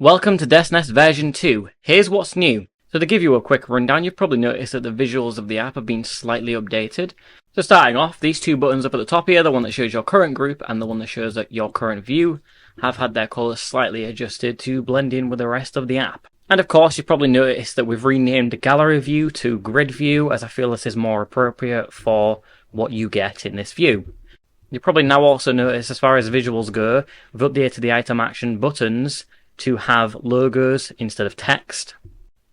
Welcome to DeskNest version 2. Here's what's new. So to give you a quick rundown, you've probably noticed that the visuals of the app have been slightly updated. So starting off, these two buttons up at the top here, the one that shows your current group and the one that shows your current view, have had their colours slightly adjusted to blend in with the rest of the app. And of course, you've probably noticed that we've renamed Gallery View to Grid View, as I feel this is more appropriate for what you get in this view. You probably now also notice, as far as visuals go, we've updated the item action buttons to have logos instead of text.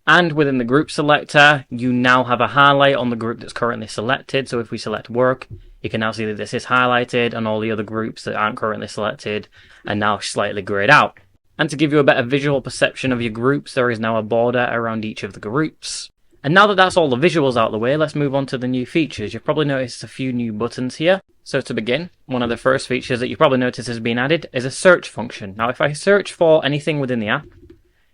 And within the group selector, you now have a highlight on the group that's currently selected. So if we select work, you can now see that this is highlighted and all the other groups that aren't currently selected are now slightly grayed out. And to give you a better visual perception of your groups, there is now a border around each of the groups. And now that that's all the visuals out of the way, let's move on to the new features. You've probably noticed a few new buttons here. So to begin, one of the first features that you probably noticed has been added is a search function. Now if I search for anything within the app,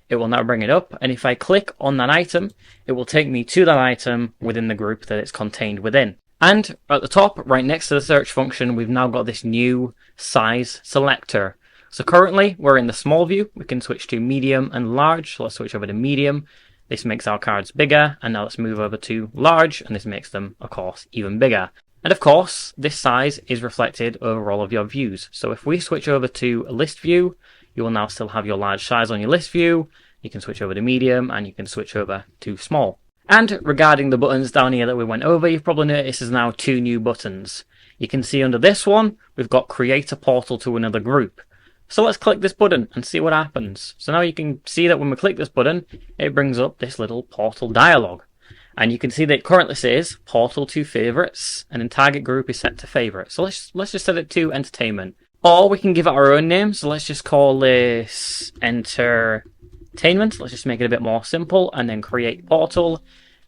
it will now bring it up, and if I click on that item, it will take me to that item within the group that it's contained within. And at the top, right next to the search function, we've now got this new size selector. So currently, we're in the small view. We can switch to medium and large. So let's switch over to medium. This makes our cards bigger, and now let's move over to large, and this makes them, of course, even bigger. And of course, this size is reflected over all of your views. So if we switch over to a list view, you will now still have your large size on your list view. You can switch over to medium, and you can switch over to small. And regarding the buttons down here that we went over, you've probably noticed there's now two new buttons. You can see under this one, we've got create a portal to another group. So let's click this button and see what happens. So now you can see that when we click this button, it brings up this little portal dialog. And you can see that it currently says portal to favorites, and then target group is set to favorites. So let's just set it to entertainment. Or we can give it our own name. So let's just call this entertainment. Let's just make it a bit more simple and then create portal.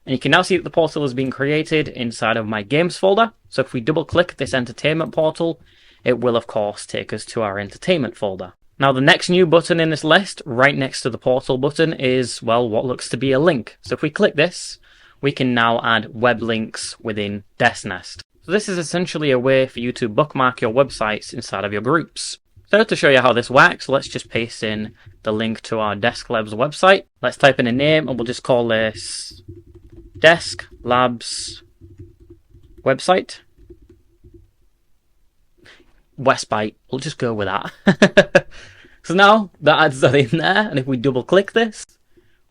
And you can now see that the portal has been created inside of my games folder. So if we double click this entertainment portal, it will of course take us to our entertainment folder. Now the next new button in this list, right next to the portal button, is, well, what looks to be a link. So if we click this, we can now add web links within DeskNest. So this is essentially a way for you to bookmark your websites inside of your groups. So to show you how this works, let's just paste in the link to our Desk Labs website. Let's type in a name and we'll just call this Desk Labs website. Westbite, we'll just go with that. So now that adds that in there, and if we double click this,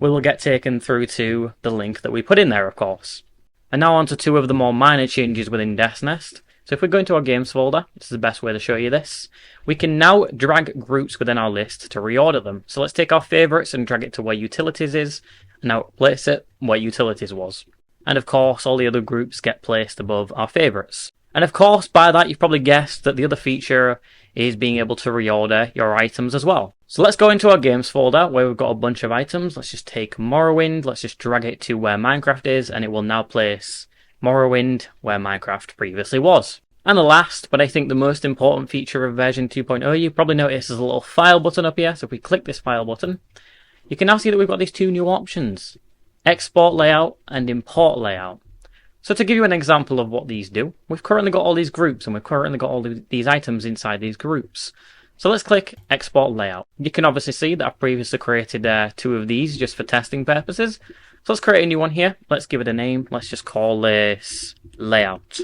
we will get taken through to the link that we put in there, of course. And now on to two of the more minor changes within DeskNest. So if we go into our games folder, this is the best way to show you this, we can now drag groups within our list to reorder them. So let's take our favorites and drag it to where utilities is, and now place it where utilities was. And of course, all the other groups get placed above our favorites. And of course, by that, you've probably guessed that the other feature is being able to reorder your items as well. So let's go into our games folder where we've got a bunch of items. Let's just take Morrowind, let's just drag it to where Minecraft is, and it will now place Morrowind where Minecraft previously was. And the last, but I think the most important feature of version 2.0, you probably notice there's a little file button up here. So if we click this file button, you can now see that we've got these two new options, export layout and import layout. So to give you an example of what these do, we've currently got all these groups and we've currently got all these items inside these groups. So let's click Export Layout. You can obviously see that I've previously created two of these just for testing purposes. So let's create a new one here. Let's give it a name. Let's just call this Layout.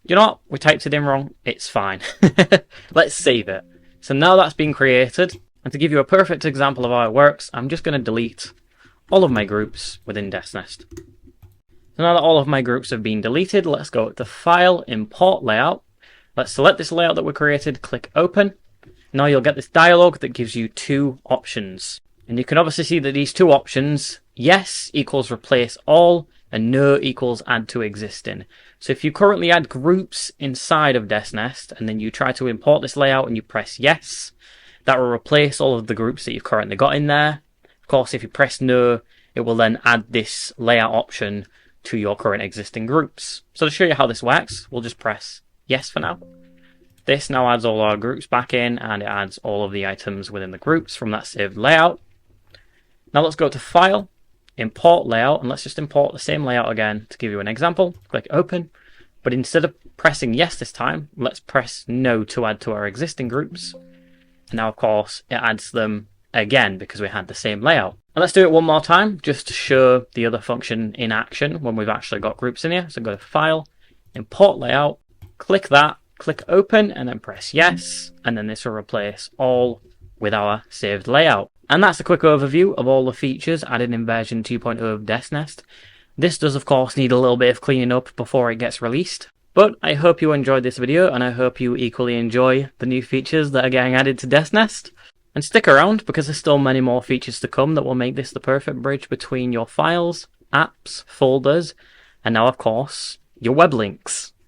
You know what? We typed it in wrong. It's fine. Let's save it. So now that's been created. And to give you a perfect example of how it works, I'm just going to delete all of my groups within DeskNest. So now that all of my groups have been deleted, let's go to File, Import Layout. Let's select this layout that we created, click Open. Now you'll get this dialog that gives you two options. And you can obviously see that these two options, yes equals replace all, and no equals add to existing. So if you currently add groups inside of DeskNest, and then you try to import this layout and you press yes, that will replace all of the groups that you've currently got in there. Of course, if you press no, it will then add this layout option to your current existing groups. So to show you how this works, we'll just press yes for now. This now adds all our groups back in, and it adds all of the items within the groups from that saved layout. Now let's go to File, Import Layout, and let's just import the same layout again to give you an example. Click Open, but instead of pressing yes this time, let's press no to add to our existing groups. And now, of course, it adds them again because we had the same layout. And let's do it one more time just to show the other function in action when we've actually got groups in here. So go to File, Import Layout, click that, click Open, and then press Yes. And then this will replace all with our saved layout. And that's a quick overview of all the features added in version 2.0 of DeskNest. This does, of course, need a little bit of cleaning up before it gets released. But I hope you enjoyed this video, and I hope you equally enjoy the new features that are getting added to DeskNest. And stick around, because there's still many more features to come that will make this the perfect bridge between your files, apps, folders, and now, of course, your web links.